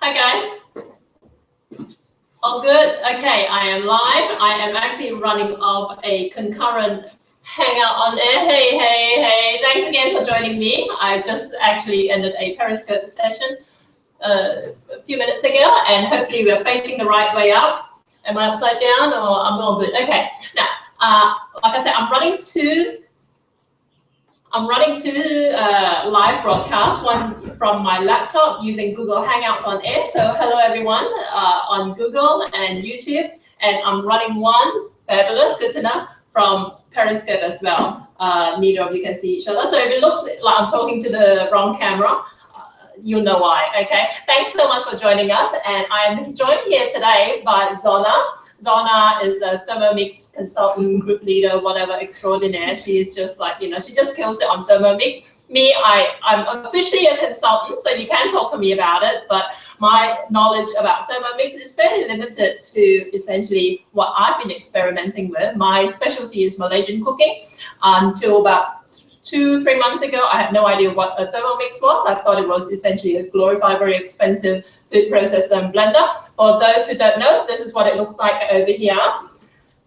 Hi guys. All good? Okay, I am live. I am actually running off a concurrent hangout on air. Hey. Thanks again for joining me. I just actually ended a Periscope session a few minutes ago, and hopefully we're facing the right way up. Am I upside down or I'm all good? Okay. Now, like I said, I'm running two live broadcasts, one from my laptop using Google Hangouts on air. So hello everyone on Google and YouTube. And I'm running one, fabulous, good to know, from Periscope as well. Neither of you can see each other. So if it looks like I'm talking to the wrong camera, you'll know why, okay? Thanks so much for joining us. And I'm joined here today by Zona. Zona is a Thermomix consultant, group leader, whatever, extraordinaire. She is just like, she just kills it on Thermomix. Me, I'm officially a consultant, so you can talk to me about it, but my knowledge about Thermomix is fairly limited to essentially what I've been experimenting with. My specialty is Malaysian cooking. Until about 2-3 months ago, I had no idea what a Thermomix was. I thought it was essentially a glorified, very expensive food processor and blender. For those who don't know, this is what it looks like over here.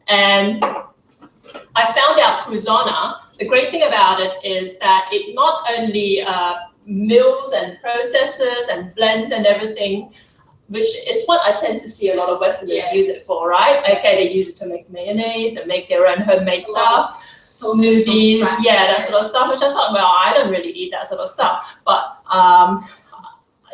And I found out through Zona, the great thing about it is that it not only mills and processes and blends and everything, which is what I tend to see a lot of Westerners use it for, right? Okay, they use it to make mayonnaise and make their own homemade stuff. Smoothies, that sort of stuff, which I thought, well, I don't really eat that sort of stuff. But,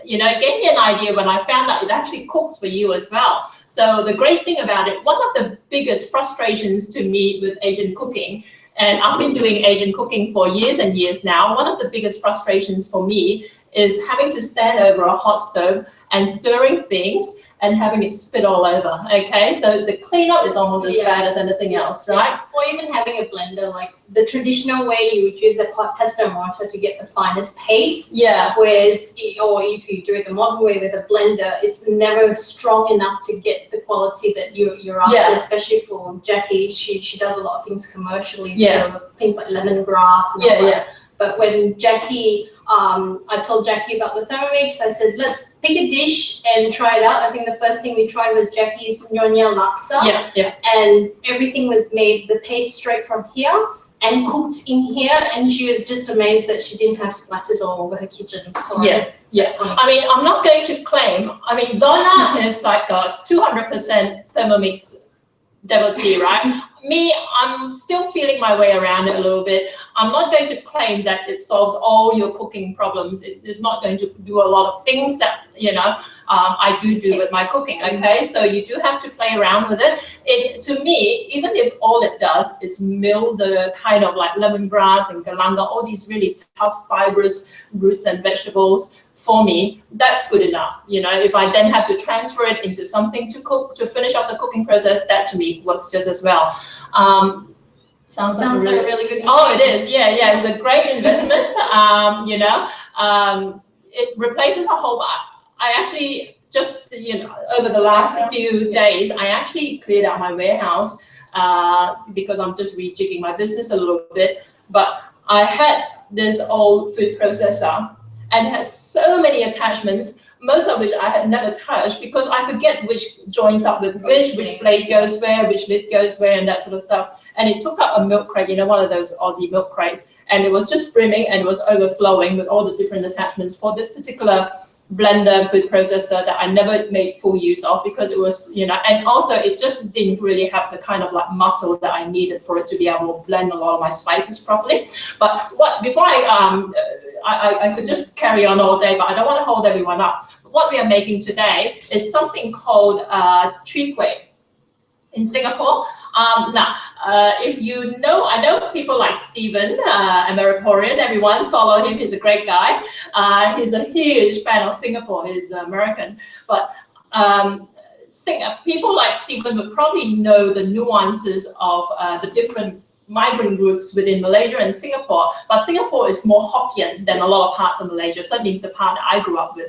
it gave me an idea when I found out it actually cooks for you as well. So the great thing about it, one of the biggest frustrations to me with Asian cooking, and I've been doing Asian cooking for years and years now, one of the biggest frustrations for me is having to stand over a hot stove and stirring things and having it spit all over, okay? So the cleanup is almost as bad as anything else, right? Or even having a blender, like the traditional way you would use a pesto mortar to get the finest paste. Yeah. Whereas, or if you do it the modern way with a blender, it's never strong enough to get the quality that you're after, especially for Jackie. She does a lot of things commercially, so things like lemongrass and all that. But when Jackie, I told Jackie about the Thermomix, I said, let's pick a dish and try it out. I think the first thing we tried was Jackie's Nyonya Laksa. And everything was made, the paste straight from here and cooked in here. And she was just amazed that she didn't have splatters all over her kitchen. So I mean, I'm not going to claim, Zona is like a 200% Thermomix devotee, right? Me, I'm still feeling my way around it a little bit. I'm not going to claim that it solves all your cooking problems. It's not going to do a lot of things that, I do with my cooking, okay? So you do have to play around with it. To me, even if all it does is mill the kind of like lemongrass and galanga, all these really tough, fibrous roots and vegetables, for me, that's good enough. If I then have to transfer it into something to cook, to finish off the cooking process, that to me works just as well. Sounds like a really good. Oh, it is. Yeah. It's a great investment. It replaces a whole. I actually just over the last few days, I actually cleared out my warehouse because I'm just rejigging my business a little bit. But I had this old food processor, and it has so many attachments, most of which I had never touched because I forget which joins up with which blade goes where, which lid goes where, and that sort of stuff. And it took up a milk crate, one of those Aussie milk crates, and it was just brimming and it was overflowing with all the different attachments for this particular blender food processor that I never made full use of because it was, and also it just didn't really have the kind of like muscle that I needed for it to be able to blend a lot of my spices properly. But before I could just carry on all day, but I don't want to hold everyone up. What we are making today is something called Chwee Kueh in Singapore. If you know, I know people like Stephen, Ameriporian, everyone follow him, he's a great guy. He's a huge fan of Singapore, he's American. But people like Stephen would probably know the nuances of the different migrant groups within Malaysia and Singapore, but Singapore is more Hokkien than a lot of parts of Malaysia, certainly the part that I grew up with.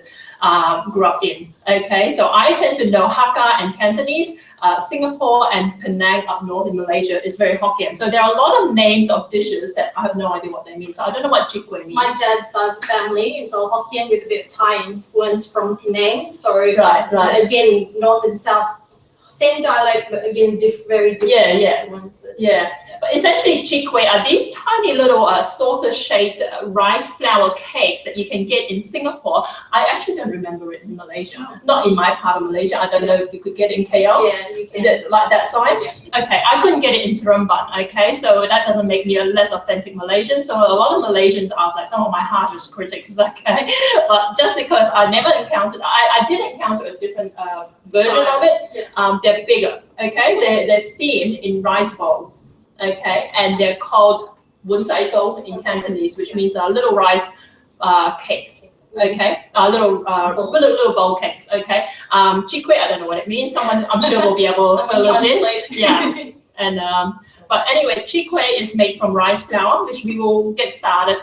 grew up in. Okay, so I tend to know Hakka and Cantonese. Singapore and Penang up north in Malaysia is very Hokkien. So there are a lot of names of dishes that I have no idea what they mean. So I don't know what Chwee Kueh means. My dad's side of the family is all Hokkien with a bit of Thai influence from Penang. So right. Again, north and south, same dialect, but again, very different influences. Yeah. But essentially, Chwee Kueh are these tiny little saucer-shaped rice flour cakes that you can get in Singapore. I actually don't remember it in Malaysia. Not in my part of Malaysia. I don't know if you could get it in KL. Yeah, you can. Like that size? Yeah. Okay, I couldn't get it in Seremban, okay? So that doesn't make me a less authentic Malaysian. So a lot of Malaysians are like some of my harshest critics, okay? But just because I never encountered, I did encounter a different version of it. They're bigger, okay? They're steamed in rice bowls. Okay, and they're called Wun Zai Dou in Cantonese, which means little rice cakes. Okay, little bowl cakes. Okay, Chwee Kueh, I don't know what it means. Someone, I'm sure, will be able to fill us in. Yeah, and but anyway, Chwee Kueh is made from rice flour, which we will get started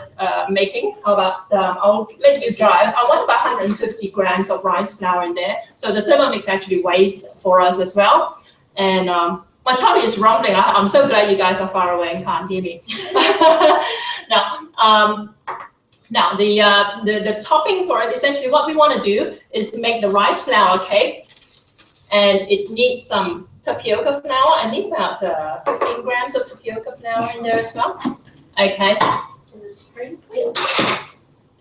making. How about I'll let you drive. I want about 150 grams of rice flour in there. So the Thermomix actually weighs for us as well, and my tummy is rumbling. I'm so glad you guys are far away and can't hear me. Now the topping for it, essentially what we want to do is to make the rice flour cake, and it needs some tapioca flour. I need about 15 grams of tapioca flour in there as well. Okay,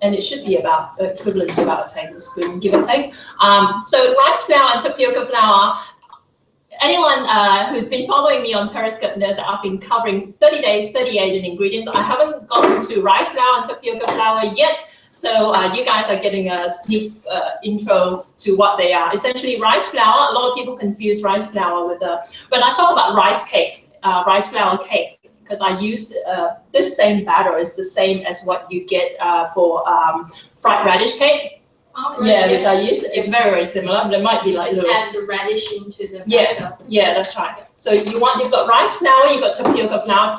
and it should be about equivalent to about a tablespoon, give or take. So rice flour and tapioca flour. Anyone who's been following me on Periscope knows that I've been covering 30 days, 30 Asian ingredients. I haven't gotten to rice flour and tapioca flour yet, so you guys are getting a sneak intro to what they are. Essentially, rice flour, a lot of people confuse rice flour with when I talk about rice cakes, rice flour cakes, because I use this same batter is the same as what you get for fried radish cake. Oh, right. Yeah, which I use. It's very, very similar. There might be like just little. Add the radish into the batter. Yeah, that's right. So you've got rice flour, you've got tapioca flour,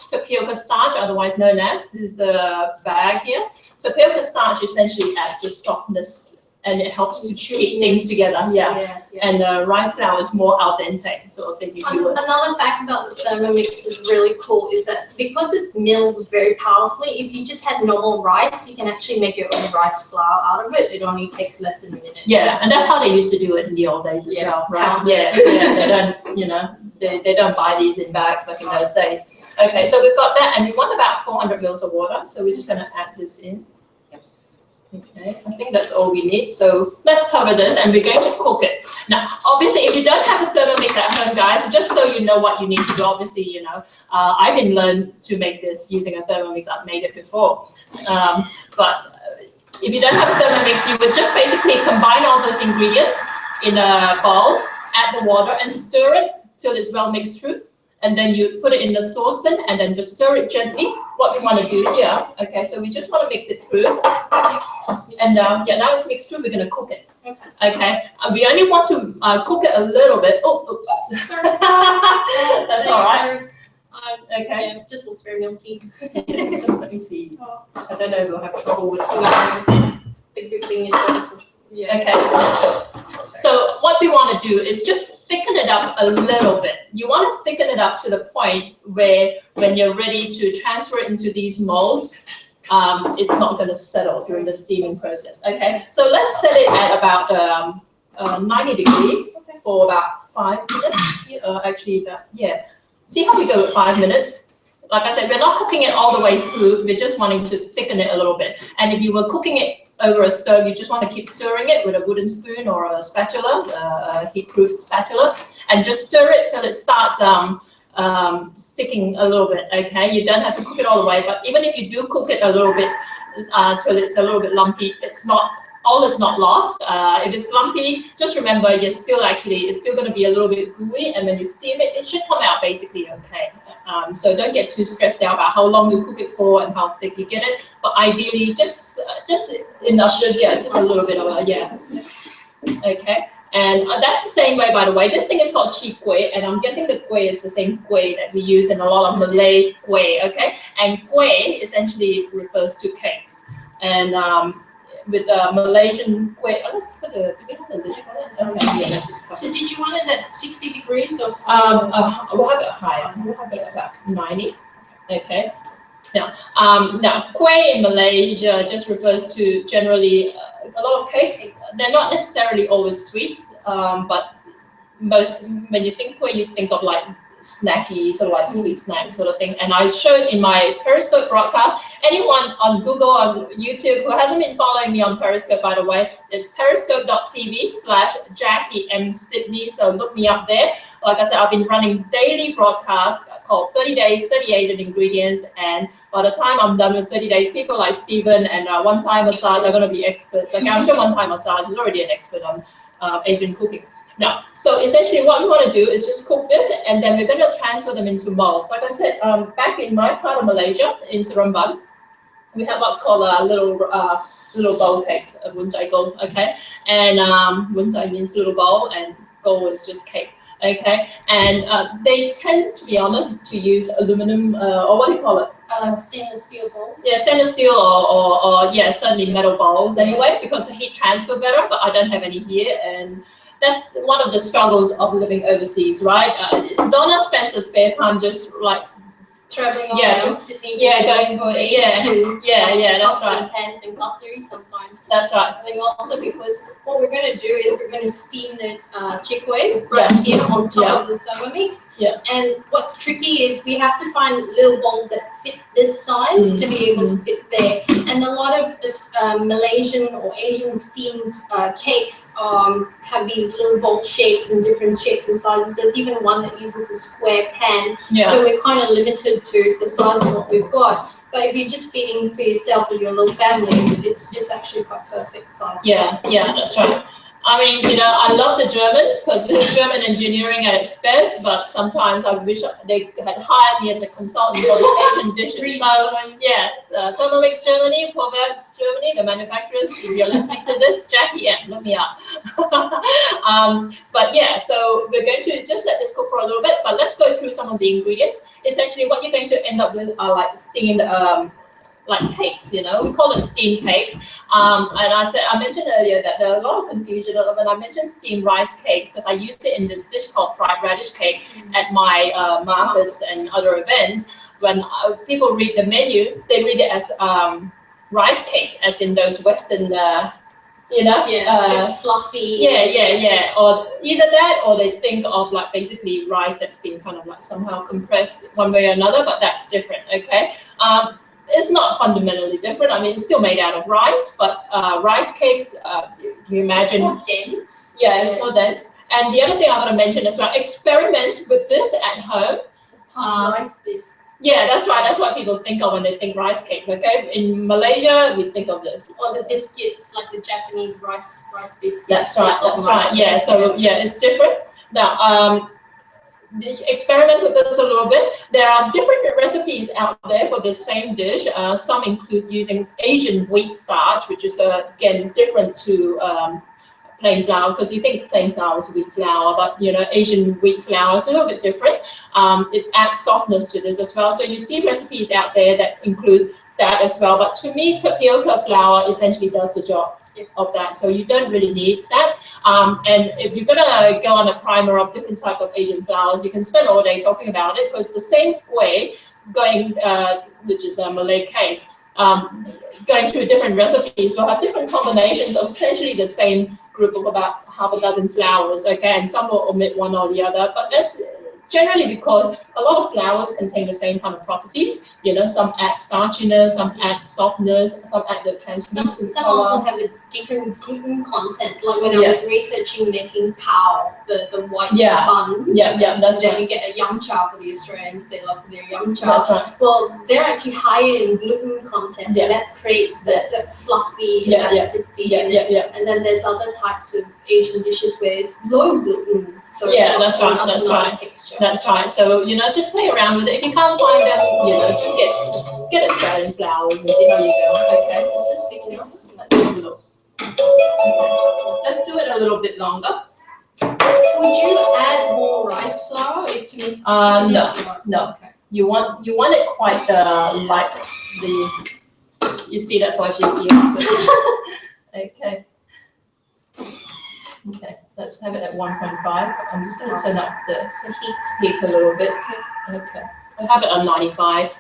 tapioca starch, otherwise known as, this is the bag here. Tapioca starch essentially adds the softness and it helps to keep things together. Yeah. And rice flour is more al dente sort of thing. Another fact about the Thermomix is really cool is that because it mills very powerfully, if you just had normal rice, you can actually make your own rice flour out of it. It only takes less than a minute. Yeah, and that's how they used to do it in the old days as well, right? Yeah. They don't, they don't buy these in bags back in those days. Okay, so we've got that, and we want about 400 mils of water. So we're just going to add this in. Okay, I think that's all we need. So let's cover this and we're going to cook it. Now, obviously, if you don't have a Thermomix at home, guys, just so you know what you need to do, obviously, I didn't learn to make this using a Thermomix. I've made it before. But if you don't have a Thermomix, you would just basically combine all those ingredients in a bowl, add the water and stir it till it's well mixed through. And then you put it in the saucepan and then just stir it gently. What we want to do here, okay, so we just want to mix it through. And now it's mixed through, we're going to cook it. Okay, we only want to cook it a little bit. Oh, oops. Sorry. That's all right. Okay. Yeah, it just looks very milky. Just let me see. I don't know if we'll have trouble with it. The good thing is that it's Okay. So what we want to do is just thicken it up a little bit. You want to thicken it up to the point where when you're ready to transfer it into these molds, it's not going to settle during the steaming process. Okay, so let's set it at about 90 degrees for about 5 minutes. Actually, see how we go with 5 minutes? Like I said, we're not cooking it all the way through. We're just wanting to thicken it a little bit. And if you were cooking it over a stove, you just want to keep stirring it with a wooden spoon or a spatula, a heat-proof spatula, and just stir it till it starts sticking a little bit. Okay, you don't have to cook it all the way, but even if you do cook it a little bit till it's a little bit lumpy, all is not lost. If it's lumpy, just remember it's still going to be a little bit gooey, and when you steam it, it should come out basically okay. So don't get too stressed out about how long you cook it for and how thick you get it. But ideally, just enough, just a little bit of Okay, and that's the same way, by the way. This thing is called Chwee Kueh, and I'm guessing the kueh is the same kueh that we use in a lot of Malay kueh. Okay, and kueh essentially refers to cakes, and with Malaysian Kueh. Oh, let's put the. Did you got it? Okay, yeah, let's just cover. So did you want it at 60 degrees or something? We'll have it higher. We'll have it about 90. Okay. Now, Kueh in Malaysia just refers to generally a lot of cakes. They're not necessarily always sweets, but when you think Kueh, you think of like snacky, sort of like sweet snack sort of thing. And I showed in my Periscope broadcast, anyone on Google or YouTube who hasn't been following me on Periscope, by the way, it's periscope.tv/JackieMSydney. So look me up there. Like I said, I've been running daily broadcasts called 30 Days, 30 Asian Ingredients. And by the time I'm done with 30 days, people like Stephen and One Thai Massage are going to be experts. Like I'm sure One Thai Massage is already an expert on Asian cooking. Now, so essentially what we want to do is just cook this, and then we're going to transfer them into molds. Like I said, back in my part of Malaysia, in Seremban, we have what's called little bowl cakes, wunjai gold, okay? And wunjai means little bowl, and gold is just cake, okay? And they tend, to be honest, to use aluminum, or what do you call it? Stainless steel bowls. Yeah, stainless steel or yeah, certainly metal bowls anyway, because the heat transfer better, but I don't have any here. And that's one of the struggles of living overseas, right? Zona spends her spare time just like traveling around Sydney, going for that's right. And pans and cutlery sometimes. That's right. I think also because what we're going to do is we're going to steam the Chwee Kueh right here on top of the Thermomix. Yeah. And what's tricky is we have to find little bowls that fit this size to be able to fit there. And a lot of this, Malaysian or Asian steamed cakes have these little bowl shapes and different shapes and sizes. There's even one that uses a square pan. Yeah. So we're kind of limited to the size of what we've got. But if you're just feeding for yourself or your little family, it's actually quite perfect size. Yeah, that's right. I mean, I love the Germans because it's German engineering at its best, but sometimes I wish they had hired me as a consultant for the Asian dishes. So, yeah, Thermomix Germany, Webcast Germany, the manufacturers, if you're listening to this, Jackie M, look me up. But yeah, so we're going to just let this cook for a little bit, but let's go through some of the ingredients. Essentially, what you're going to end up with are like steamed like cakes, we call it steamed cakes. And I mentioned earlier that there are a lot of confusion when I mentioned steamed rice cakes, because I used it in this dish called fried radish cake at my markets and other events. When people read the menu, they read it as rice cakes, as in those Western, fluffy. Yeah. Or either that, or they think of like basically rice that's been kind of like somehow compressed one way or another, but that's different, okay? It's not fundamentally different. I mean, it's still made out of rice, but rice cakes, you imagine. It's more dense. Yeah, it's more dense. And the other thing I want to mention as well, experiment with this at home. Rice disc. Yeah, that's right. That's what people think of when they think rice cakes, okay? In Malaysia, we think of this. Or the biscuits, like the Japanese rice biscuits. That's right. Yeah, so yeah, it's different. Now, experiment with this a little bit. There are different recipes out there for the same dish. Some include using Asian wheat starch, which is again different to plain flour, because you think plain flour is wheat flour, but Asian wheat flour is a little bit different. It adds softness to this as well. So you see recipes out there that include that as well. But to me, tapioca flour essentially does the job of that, so you don't really need that. And if you're gonna go on a primer of different types of Asian flours, you can spend all day talking about it, because the same kueh which is a Malay cake, going through different recipes will have different combinations of essentially the same group of about half a dozen flours, okay, and some will omit one or the other, but that's generally because a lot of flours contain the same kind of properties. Some add starchiness, some add softness, some add the translucent Some also have a different gluten content. Like when I was researching making pao, the white buns. That's right. You get a yum cha for the Australians. They love their yum cha. That's right. Well, they're actually higher in gluten content, and that creates the fluffy elasticity. And then there's other types of Asian dishes where it's low gluten. So that's right. Texture. That's right. So just play around with it. If you can't find them, just get Australian flours and see how you go. Okay, is this thick enough? Let's have a look. Okay. Let's do it a little bit longer. Would you add more rice flour to make it? No. Okay. You want it quite like the. You see, that's why she's here. Okay. Okay, let's have it at 1.5. I'm just going to turn up the heat a little bit. Okay, I'll have it on 95.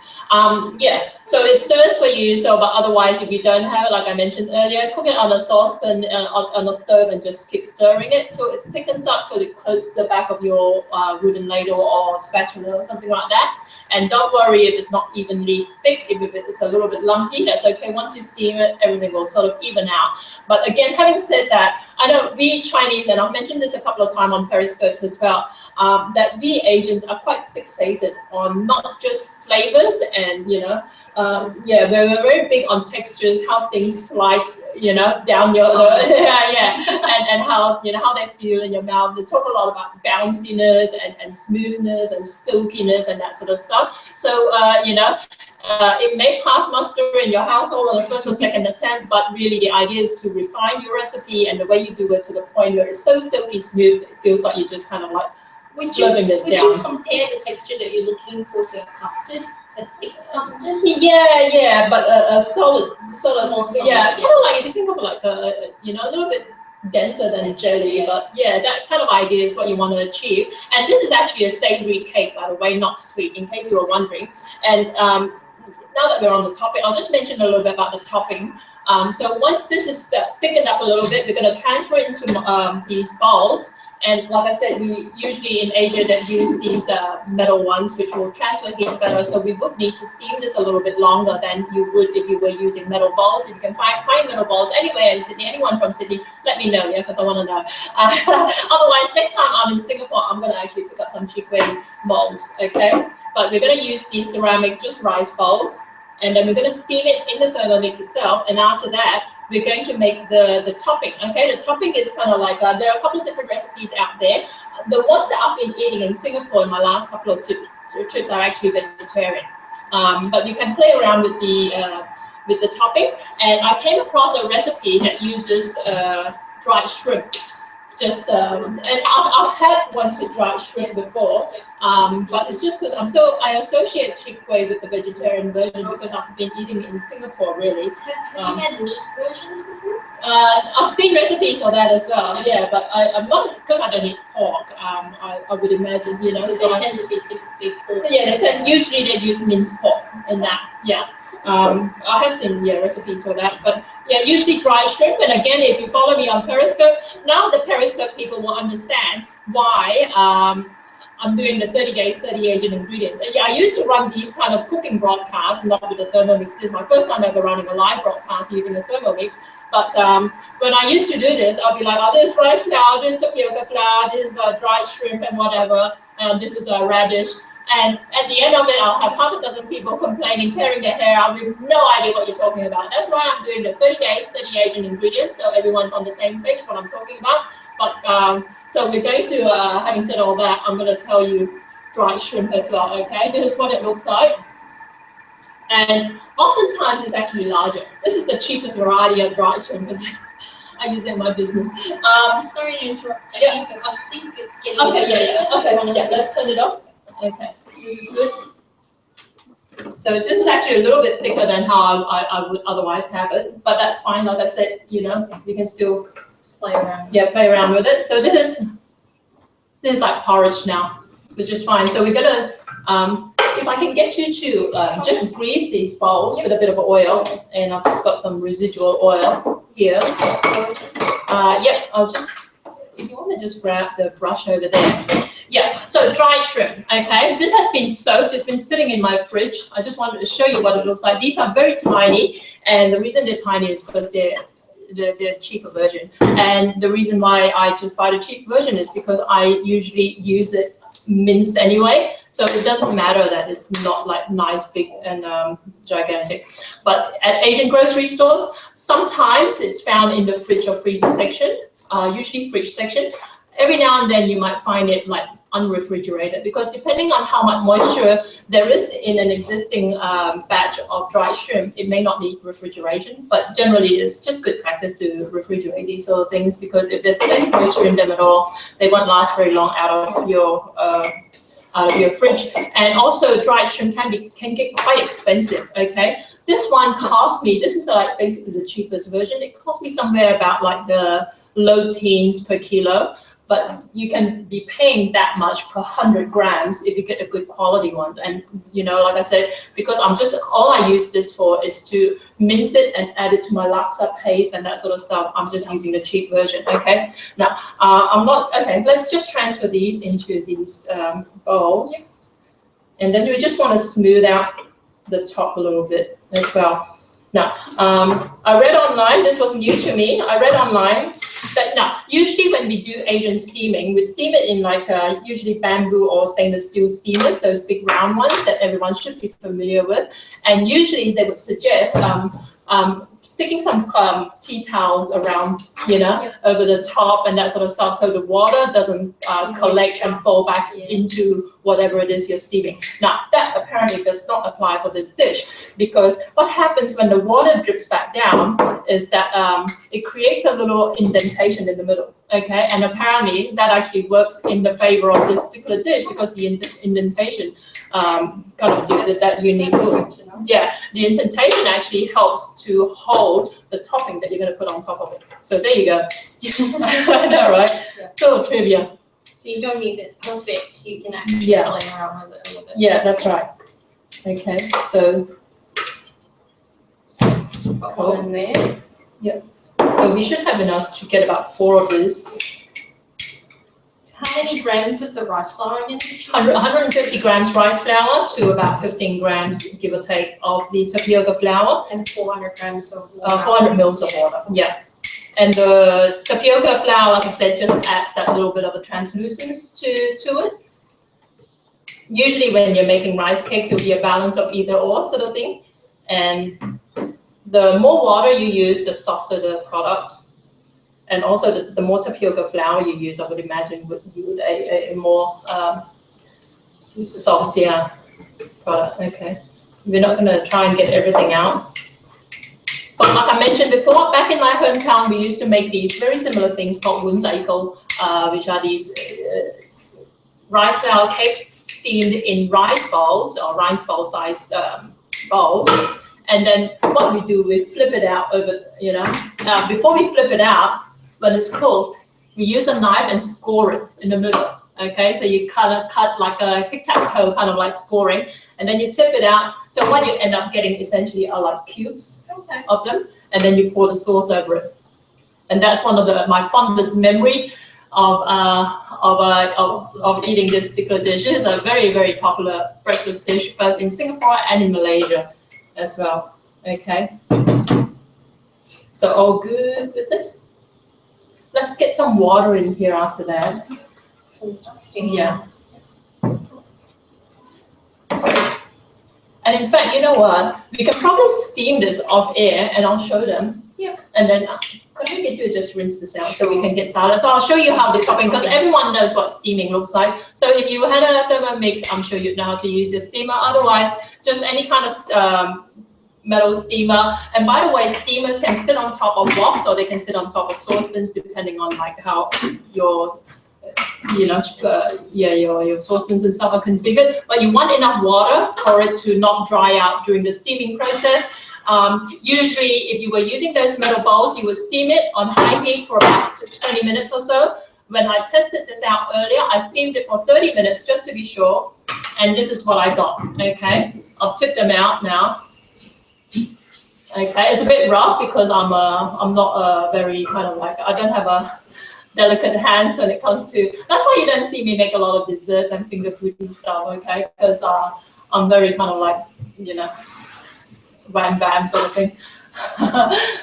Yeah, so it stirs for you. So, but otherwise, if you don't have it, like I mentioned earlier, cook it on a saucepan on the stove and just keep stirring it till it thickens up till it coats the back of your wooden ladle or spatula or something like that. And don't worry if it's not evenly thick. If it's a little bit lumpy, that's okay. Once you steam it, everything will sort of even out. But again, having said that, I know we Chinese, and I've mentioned this a couple of times on Periscopes as well, that we Asians are quite fixated on not just flavors and, yeah, we're very big on textures, how things slide, down your, and how, how they feel in your mouth. They talk a lot about bounciness and smoothness and silkiness and that sort of stuff. So, it may pass muster in your household on the first or second attempt, but really the idea is to refine your recipe and the way you do it to the point where it's so silky smooth, it feels like you're just kind of like slurping this down. Would you compare the texture that you're looking for to a custard? A thick custard? Yeah, but a solid, sort of, more solid, kind of like, if you think of it like a little bit denser than jelly, but yeah, that kind of idea is what you want to achieve. And this is actually a savory cake, by the way, not sweet, in case you were wondering. And now that we're on the topic, I'll just mention a little bit about the topping. So once this is thickened up a little bit, we're going to transfer it into these bowls. And like I said, we usually in Asia that use these metal ones, which will transfer heat better. So we would need to steam this a little bit longer than you would if you were using metal bowls. If you can find metal bowls anywhere in Sydney, anyone from Sydney, let me know, because I want to know. Otherwise, next time I'm in Singapore, I'm going to actually pick up some Chwee Kueh bowls, okay? But we're going to use these ceramic just rice bowls, and then we're going to steam it in the Thermomix itself. And after that, we're going to make the topping, okay? The topping is kind of like, there are a couple of different recipes out there. The ones that I've been eating in Singapore in my last couple of trips are actually vegetarian. But you can play around with the topping. And I came across a recipe that uses dried shrimp. And I've had ones with dried shrimp before, but it's just because I associate Chwee Kueh with the vegetarian version because I've been eating it in Singapore, really. Have you had meat versions before? I've seen recipes for that as well, yeah, but I'm not, because I don't eat pork, I would imagine, So they tend to be typically pork. Yeah, usually they use minced pork in that, yeah. I have seen recipes for that, but yeah, usually dry shrimp. And again, if you follow me on Periscope, now the Periscope people will understand why I'm doing the 30 days, 30 Asian ingredients. And yeah, I used to run these kind of cooking broadcasts, not with the Thermomix. This is my first time ever running a live broadcast using the Thermomix. But when I used to do this, I'll be like, oh, this rice flour, this tapioca flour, this dried shrimp and whatever, and this is a radish. And at the end of it, I'll have half a dozen people complaining, tearing their hair out with no idea what you're talking about. That's why I'm doing the 30 days, 30 Asian ingredients, so everyone's on the same page what I'm talking about. But so we're going to, having said all that, I'm going to tell you dried shrimp as well, okay? This is what it looks like. And oftentimes it's actually larger. This is the cheapest variety of dried shrimp because I use it in my business. Sorry to interrupt. Yeah. I think it's getting Okay, okay, let's turn it off. Okay, this is good. So this is actually a little bit thicker than how I would otherwise have it, but that's fine. Like I said, you can still play around. Yeah, play around with it. So this is like porridge now, which is fine. So we're gonna, if I can get you to just grease these bowls with a bit of oil, and I've just got some residual oil here. Yep, I'll just, if you want to just grab the brush over there. Yeah, so dried shrimp, okay? This has been soaked, it's been sitting in my fridge. I just wanted to show you what it looks like. These are very tiny, and the reason they're tiny is because they're cheaper version. And the reason why I just buy the cheap version is because I usually use it minced anyway. So it doesn't matter that it's not like nice, big, and gigantic. But at Asian grocery stores, sometimes it's found in the fridge or freezer section, usually fridge section. Every now and then you might find it like unrefrigerated, because depending on how much moisture there is in an existing batch of dried shrimp, it may not need refrigeration, but generally it's just good practice to refrigerate these sort of things, because if there's any moisture in them at all, they won't last very long out of your fridge. And also dried shrimp can get quite expensive, okay? This one cost me, this is like basically the cheapest version. It cost me somewhere about like the low teens per kilo. But you can be paying that much per 100 grams if you get a good quality one. And you know, like I said, because all I use this for is to mince it and add it to my laksa paste and that sort of stuff. I'm just using the cheap version. Okay. Now okay. Let's just transfer these into these bowls, and then we just want to smooth out the top a little bit as well. Now, I read online, this was new to me, I read online that now, usually when we do Asian steaming, we steam it in like usually bamboo or stainless steel steamers, those big round ones that everyone should be familiar with. And usually they would suggest sticking some tea towels around, you know, over the top and that sort of stuff, so the water doesn't collect and fall back into whatever it is you're steaming. Now, that apparently does not apply for this dish, because what happens when the water drips back down is that it creates a little indentation in the middle, okay? And apparently that actually works in the favor of this particular dish, because the indentation kind of gives it that unique look. Yeah, the indentation actually helps to hold the topping that you're going to put on top of it. So there you go. I know, right? Yeah. So trivia. So you don't need it perfect. You can actually play around with it a little bit. Yeah, that's right. Okay, so put one in there. Yep. So we should have enough to get about 4 of these. How many grams of the rice flour again? 150 grams rice flour to about 15 grams, give or take, of the tapioca flour. And 400 grams of water. 400 mils of water, yeah. And the tapioca flour, like I said, just adds that little bit of a translucence to it. Usually when you're making rice cakes, it'll be a balance of either or sort of thing. And the more water you use, the softer the product. And also the more tapioca flour you use, I would imagine you would a more soft product. Okay. We're not going to try and get everything out. But like I mentioned before, back in my hometown, we used to make these very similar things called wunzaiko, which are these rice flour cakes steamed in rice bowls or rice bowl sized bowls. And then what we do, we flip it out over, you know, before we flip it out, when it's cooked, we use a knife and score it in the middle. Okay, so you cut like a tic-tac-toe, kind of like scoring, and then you tip it out. So what you end up getting essentially are like cubes of them, and then you pour the sauce over it. And that's one of my fondest memory of eating this particular dish. It is a very, very popular breakfast dish, both in Singapore and in Malaysia as well. Okay, so all good with this? Let's get some water in here after that. So we start steaming. Yeah. And in fact, you know what? We can probably steam this off air, and I'll show them. Yep. And then could I get you to just rinse this out so we can get started? So I'll show you how the topping, because everyone knows what steaming looks like. So if you had a Thermomix, I'm sure you'd know how to use your steamer. Otherwise, just any kind of metal steamer. And by the way, steamers can sit on top of woks, or they can sit on top of saucepans, depending on like how your your saucepans and stuff are configured. But you want enough water for it to not dry out during the steaming process. Usually, if you were using those metal bowls, you would steam it on high heat for about 20 minutes or so. When I tested this out earlier, I steamed it for 30 minutes just to be sure. And this is what I got, okay? I'll tip them out now. Okay, it's a bit rough because I'm not very kind of like, I don't have a delicate hands when it comes to, that's why you don't see me make a lot of desserts and finger food and stuff, okay? Because I'm very kind of like, you know, wham bam sort of thing.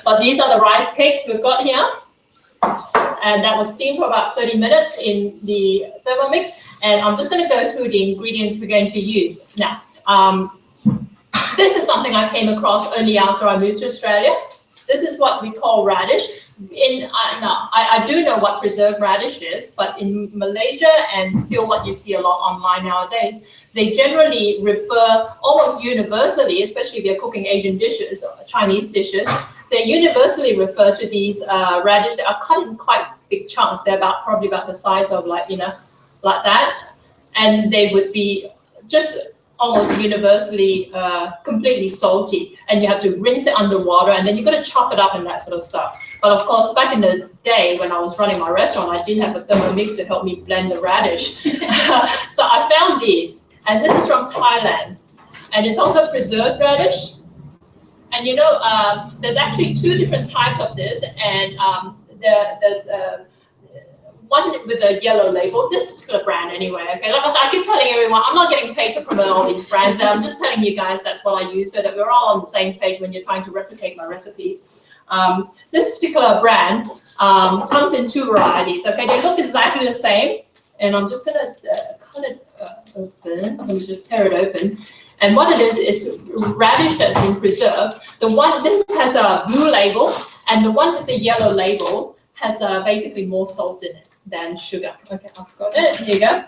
But these are the rice cakes we've got here. And that was steamed for about 30 minutes in the Thermomix. And I'm just going to go through the ingredients we're going to use. Now, this is something I came across only after I moved to Australia. This is what we call radish. I do know what preserved radish is, but in Malaysia and still what you see a lot online nowadays, they generally refer almost universally, especially if you're cooking Asian dishes or Chinese dishes, they universally refer to these radish that are cut in quite big chunks. They're probably about the size of like, you know, like that. And they would be just almost universally completely salty, and you have to rinse it underwater, and then you've got to chop it up and that sort of stuff. But of course, back in the day when I was running my restaurant, I didn't have a Thermomix to help me blend the radish. So I found these, and this is from Thailand, and it's also preserved radish. And you know, there's actually 2 different types of this, and there's one with a yellow label, this particular brand anyway, okay? Like I said, I keep telling everyone, I'm not getting paid to promote all these brands. I'm just telling you guys that's what I use so that we're all on the same page when you're trying to replicate my recipes. This particular brand comes in 2 varieties, okay? They look exactly the same, and I'm just gonna cut it open. Let me just tear it open. And what it is radish that's been preserved. This has a blue label, and the one with the yellow label has basically more salt in it than sugar. Okay, I've got it. Here you go.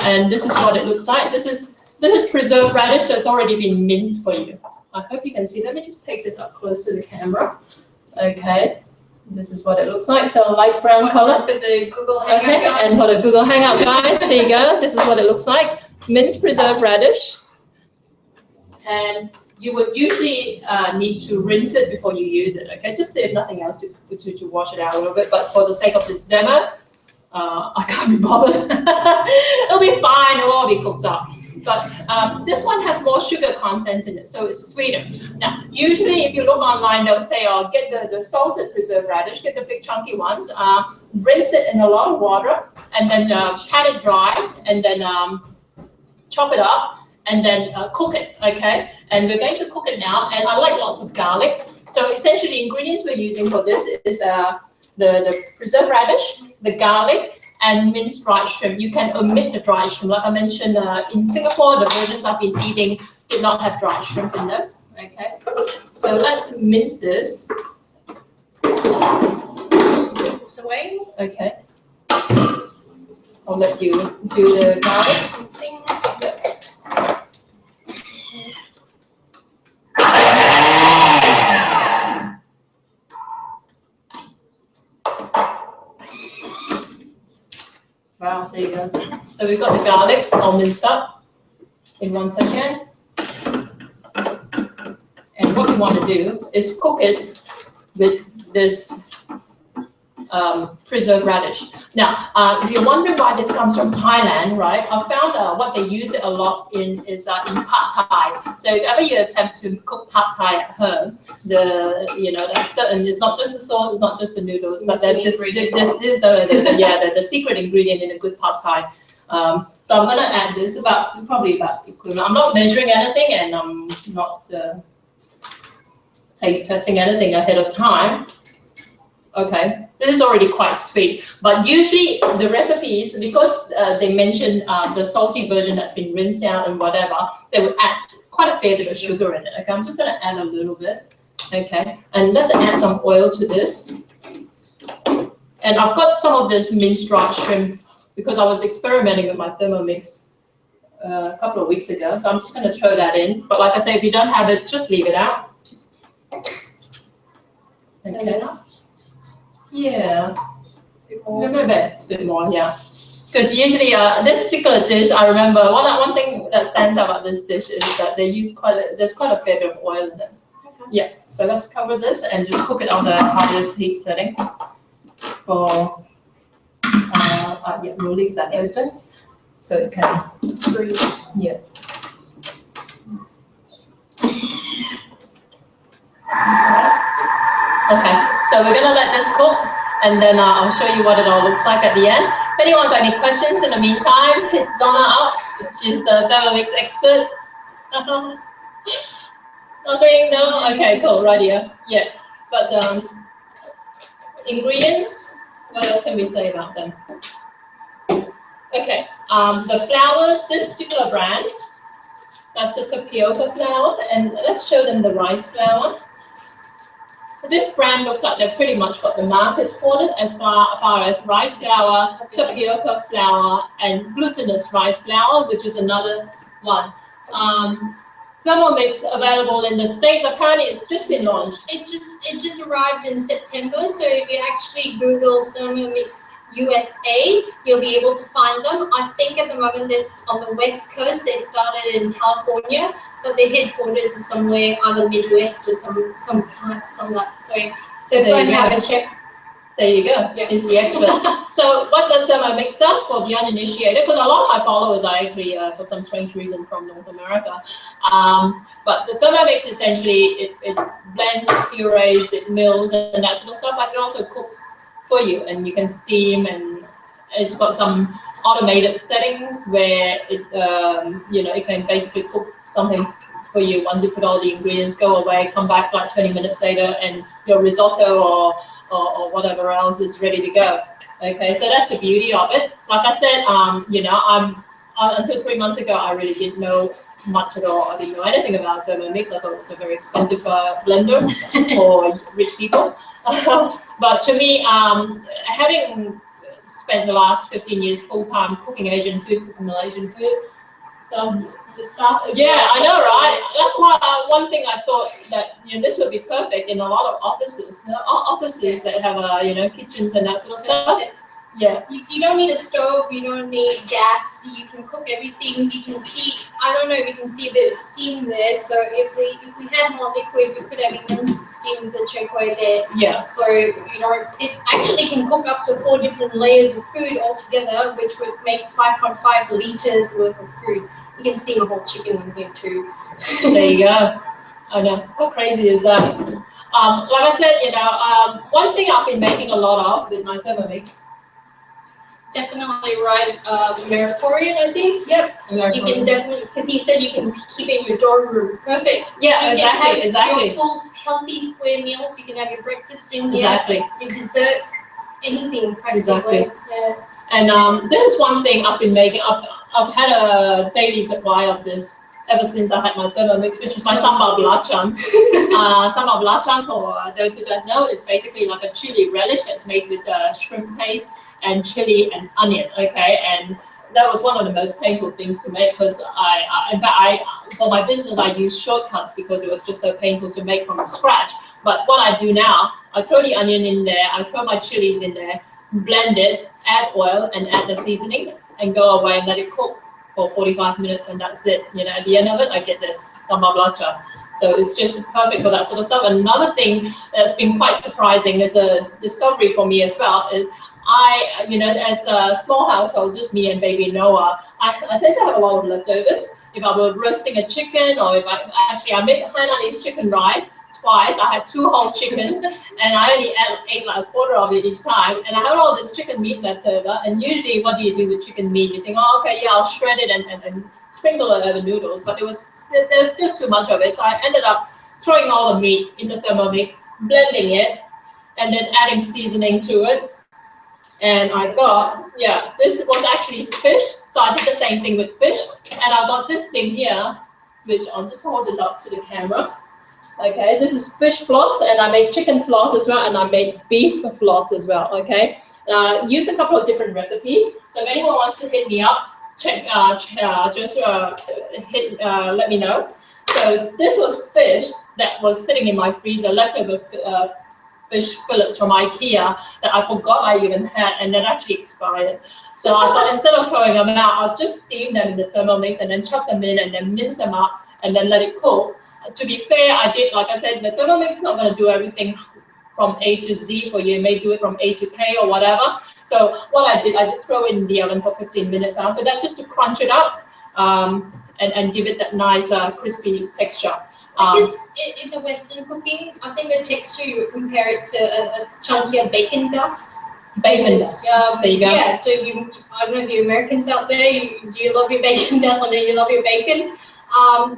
And this is what it looks like. This is preserved radish that's already been minced for you. I hope you can see. Let me just take this up close to the camera. Okay, this is what it looks like. So a light brown color. For the Google Hangout guys. And for the Google Hangout guys, here you go. This is what it looks like. Minced preserved radish. And you would usually need to rinse it before you use it, okay? Just if nothing else to wash it out a little bit. But for the sake of this demo, I can't be bothered. It'll be fine. It'll all be cooked up. But this one has more sugar content in it, so it's sweeter. Now, usually if you look online, they'll say, oh, get the salted preserved radish, get the big chunky ones, rinse it in a lot of water, and then pat it dry, and then chop it up, and then cook it, okay? And we're going to cook it now, and I like lots of garlic. So essentially the ingredients we're using for this is the preserved radish, the garlic, and minced dried shrimp. You can omit the dried shrimp. Like I mentioned, in Singapore, the versions I've been eating did not have dried shrimp in them, okay? So let's mince this. Strip this away, okay? I'll let you do the garlic mincing. Wow, there you go. So we've got the garlic all minced up in 1 second. And what we want to do is cook it with this preserved radish. Now, if you're wondering why this comes from Thailand, right? I found what they use it a lot in is in pad thai. So if ever you attempt to cook pad thai at home, there's certain. It's not just the sauce, it's not just the noodles, but there's the secret ingredient in a good pad thai. So I'm gonna add this probably about equivalent. I'm not measuring anything, and I'm not taste testing anything ahead of time. Okay, this is already quite sweet, but usually the recipes, because they mention the salty version that's been rinsed out and whatever, they would add quite a fair bit of sugar in it. Okay, I'm just going to add a little bit. Okay, and let's add some oil to this. And I've got some of this minced dried shrimp because I was experimenting with my Thermomix a couple of weeks ago, so I'm just going to throw that in. But like I say, if you don't have it, just leave it out. Okay. Yeah, maybe a bit more, yeah. Because usually this particular dish, I remember one thing that stands out about this dish is that they use there's quite a fair bit of oil in it. Okay. Yeah, so let's cover this and just cook it on the highest heat setting for, we'll leave that open so it can breathe. Yeah. Okay, so we're gonna let this cook, and then I'll show you what it all looks like at the end. If anyone got any questions in the meantime, hit Zona up. She's the Thermomix expert. Nothing? No? Okay, cool, right here. Yeah, but ingredients, what else can we say about them? Okay, the flours, this particular brand, that's the tapioca flour, and let's show them the rice flour. This brand looks like they've pretty much got the market for it as far as rice flour, tapioca flour, and glutinous rice flour, which is another one. Thermomix available in the States. Apparently, it's just been launched. It just arrived in September. So if you actually Google Thermomix USA, you'll be able to find them. I think at the moment there's on the West Coast. They started in California, but their headquarters is somewhere either Midwest or some that way. So go and have a check. There you go. Yep. She's the expert. So what the Thermomix does for the uninitiated, because a lot of my followers are actually, for some strange reason, from North America. But the Thermomix essentially, it blends, it purees, it mills, and that sort of stuff. But it also cooks for you, and you can steam, and it's got some automated settings where it, it can basically cook something for you. Once you put all the ingredients, go away, come back like 20 minutes later, and your risotto or whatever else is ready to go. Okay, so that's the beauty of it. Like I said, until 3 months ago, I really didn't know much at all. I didn't know anything about Thermomix. I thought it was a very expensive blender for rich people. But to me, having spent the last 15 years full-time cooking Asian food, cooking Malaysian food, stuff. Yeah, I know, right? That's why one thing I thought that this would be perfect in a lot of offices. Offices that have kitchens and that sort of stuff. Yeah. You don't need a stove. You don't need gas. You can cook everything. You can see. I don't know if you can see a bit of steam there. So if we had more liquid, we could have even steamed the Chwee Kueh there. Yeah. So it actually can cook up to 4 different layers of food altogether, which would make 5.5 liters worth of food. You can steam a whole chicken in here too. There you go. I know. How crazy is that? Like I said, one thing I've been making a lot of with my Thermomix. Definitely right. Americorian, I think. Yep. You can definitely, because he said you can keep it in your dorm room. Perfect. Yeah, exactly. Your full healthy square meals. You can have your breakfast in here. Exactly. Your desserts, anything practically. Exactly. Yeah. And there's one thing I've been making. I've had a daily supply of this ever since I had my Thermomix, which is my sambal belacan. Sambal belacan, for those who don't know, is basically like a chili relish that's made with shrimp paste and chili and onion. Okay, and that was one of the most painful things to make, because in fact, for my business, I use shortcuts because it was just so painful to make from scratch. But what I do now, I throw the onion in there, I throw my chilies in there, blend it, add oil, and add the seasoning, and go away and let it cook for 45 minutes, and that's it. At the end of it, I get this sambal belacan. So it's just perfect for that sort of stuff. Another thing that's been quite surprising, as a discovery for me as well, is as a small household, just me and baby Noah, I tend to have a lot of leftovers. If I were roasting a chicken, or if I made Hainanese chicken rice twice. I had 2 whole chickens, and I only ate like a quarter of it each time. And I had all this chicken meat left over. And usually, what do you do with chicken meat? You think, oh, okay, yeah, I'll shred it and sprinkle it over noodles. But there was still too much of it, so I ended up throwing all the meat in the Thermomix, blending it, and then adding seasoning to it. And I got, this was actually fish. So I did the same thing with fish. And I got this thing here, which I'll just hold this up to the camera. Okay, this is fish floss, and I made chicken floss as well, and I made beef floss as well. Okay, use a couple of different recipes. So if anyone wants to hit me up, let me know. So this was fish that was sitting in my freezer, leftover fish fillets from IKEA that I forgot I even had, and that actually expired. So I thought, instead of throwing them out, I'll just steam them in the Thermomix and then chop them in and then mince them up and then let it cook. To be fair, I did, like I said, the Thermomix is not going to do everything from A to Z for you. It may do it from A to K or whatever. So what I did throw it in the oven for 15 minutes after that, just to crunch it up and give it that nice crispy texture. I guess in the Western cooking, I think the texture, you would compare it to a chunkier bacon dust. Bacon dust. There you go. Yeah, so I don't know, the Americans out there, do you love your bacon dust, or do you love your bacon?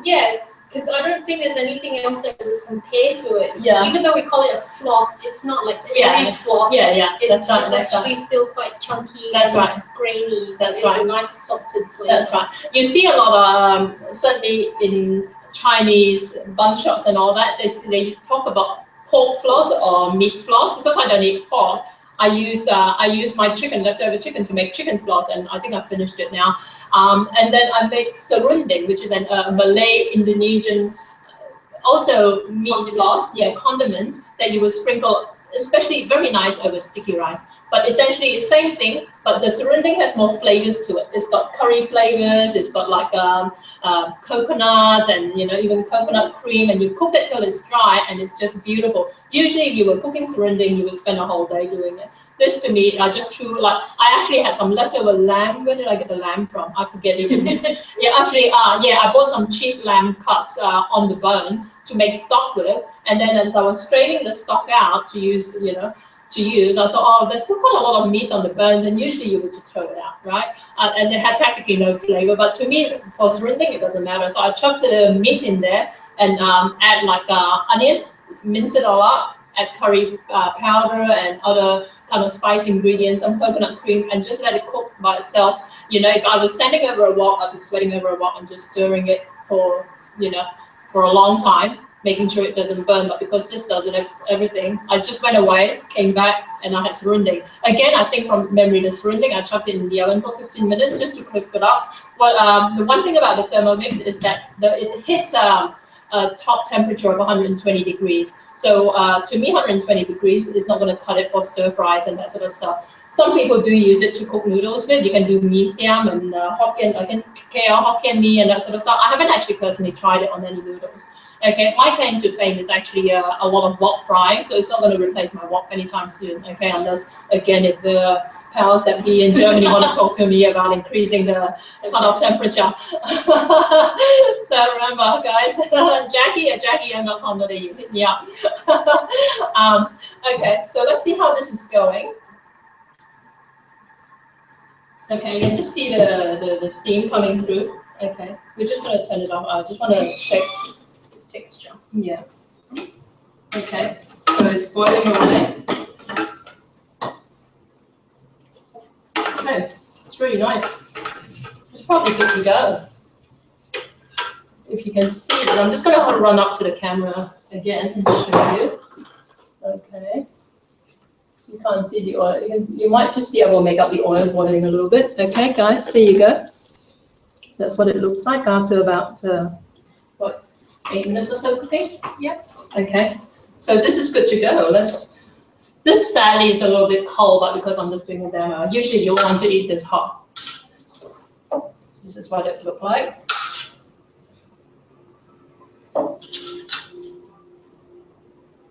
Yes. Because I don't think there's anything else that would compare to it. Yeah. Even though we call it a floss, it's not like very floss. Yeah. It's actually still quite chunky. That's right. Grainy. That's right. It's a nice softened flavor. That's right. You see a lot of certainly in Chinese bun shops and all that. They talk about pork floss or meat floss. Because I don't eat pork, I used my leftover chicken to make chicken floss, and I think I finished it now. And then I made serunding, which is a Malay Indonesian also meat floss, condiments that you will sprinkle, especially very nice over sticky rice. But essentially it's same thing, but the serunding has more flavors to it. It's got curry flavors, it's got like coconut and even coconut cream, and you cook it till it's dry and it's just beautiful. Usually if you were cooking serunding, you would spend a whole day doing it. This to me, I just threw I actually had some leftover lamb. Where did I get the lamb from? I forget even. I bought some cheap lamb cuts on the bone to make stock with, and then as I was straining the stock out to use, I thought, oh, there's still quite a lot of meat on the bones, and usually you would just throw it out, right? And it had practically no flavor, but to me, for serunding, it doesn't matter. So I chopped the meat in there and add onion, mince it all up, add curry powder and other kind of spice ingredients, some coconut cream, and just let it cook by itself. If I was standing over a wok, I'd be sweating over a wok and just stirring it for a long time, making sure it doesn't burn. But because this does it, everything, I just went away, came back, and I had serunding. Again, I think from memory, the serunding, I chucked it in the oven for 15 minutes just to crisp it up. Well, the one thing about the Thermomix is that it hits a top temperature of 120 degrees. So to me, 120 degrees is not going to cut it for stir fries and that sort of stuff. Some people do use it to cook noodles with. You can do mee siam and KL Hokkien mee and that sort of stuff. I haven't actually personally tried it on any noodles. Okay, my claim to fame is actually a lot of wok frying, so it's not going to replace my wok anytime soon. Okay, unless again, if the powers that be in Germany want to talk to me about increasing the cut-off temperature. So remember, guys, Jackie@jackie.com.au, hit me up. Okay, so let's see how this is going. Okay, you can just see the steam coming through. Okay, we're just going to turn it off. I just want to check texture. Yeah. Okay, so it's boiling away. Okay, it's really nice. It's probably good to go. If you can see it, I'm just going to run up to the camera again and show you. Okay. You can't see the oil. You might just be able to make out the oil boiling a little bit. Okay, guys, there you go. That's what it looks like after about, 8 minutes or so cooking? Yeah. Okay, so this is good to go. This sadly is a little bit cold, but because I'm just doing a demo, usually you'll want to eat this hot. This is what it looked like.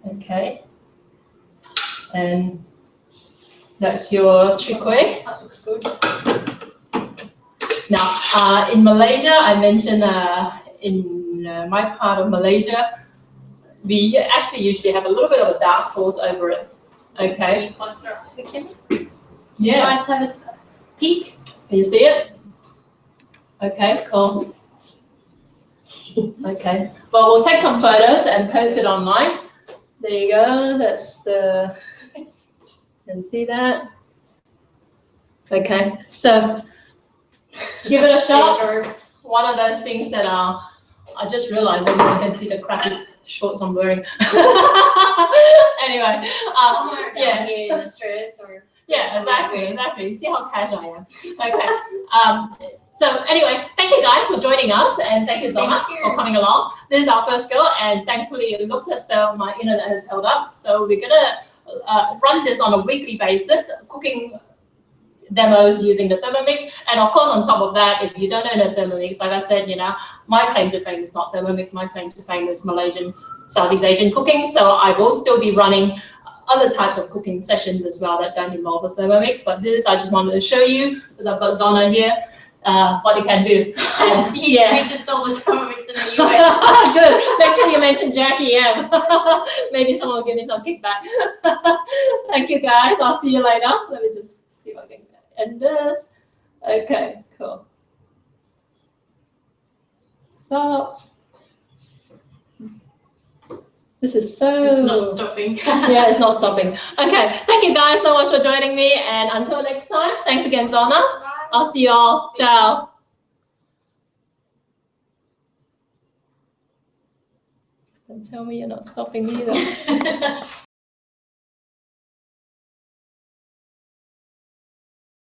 Okay. And that's your Chwee Kueh. That looks good. Now, in Malaysia, I mentioned in my part of Malaysia, we actually usually have a little bit of a dark sauce over it. Okay. Yeah. You guys have a peek? Can you see it? Okay, cool. Okay. Well, we'll take some photos and post it online. There you go. That's the. You can see that. Okay, so give it a shot. One of those things that I just realized everyone can see the crappy shorts I'm wearing. Anyway, yeah, here in Australia, or yeah, exactly. See how casual I am. Okay. So anyway, thank you guys for joining us, and thank you Zona for coming along. This is our first go, and thankfully it looks as though my internet has held up. So we're gonna run this on a weekly basis, cooking demos using the Thermomix, and of course on top of that, if you don't know the Thermomix, like I said, my claim to fame is not Thermomix. My claim to fame is Malaysian, Southeast Asian cooking. So I will still be running other types of cooking sessions as well that don't involve the Thermomix, but this I just wanted to show you because I've got Zona here. What it can do. Yeah, we just sold the Thermomix in the US. Good. Make sure you mention Jackie M. Maybe someone will give me some kickback. Thank you guys. I'll see you later. Let me just see if I can end this. Okay, cool. Stop. This is so. It's not stopping. Yeah, it's not stopping. Okay, thank you guys so much for joining me, and until next time, thanks again, Zona. I'll see you all. Ciao. Don't tell me you're not stopping either.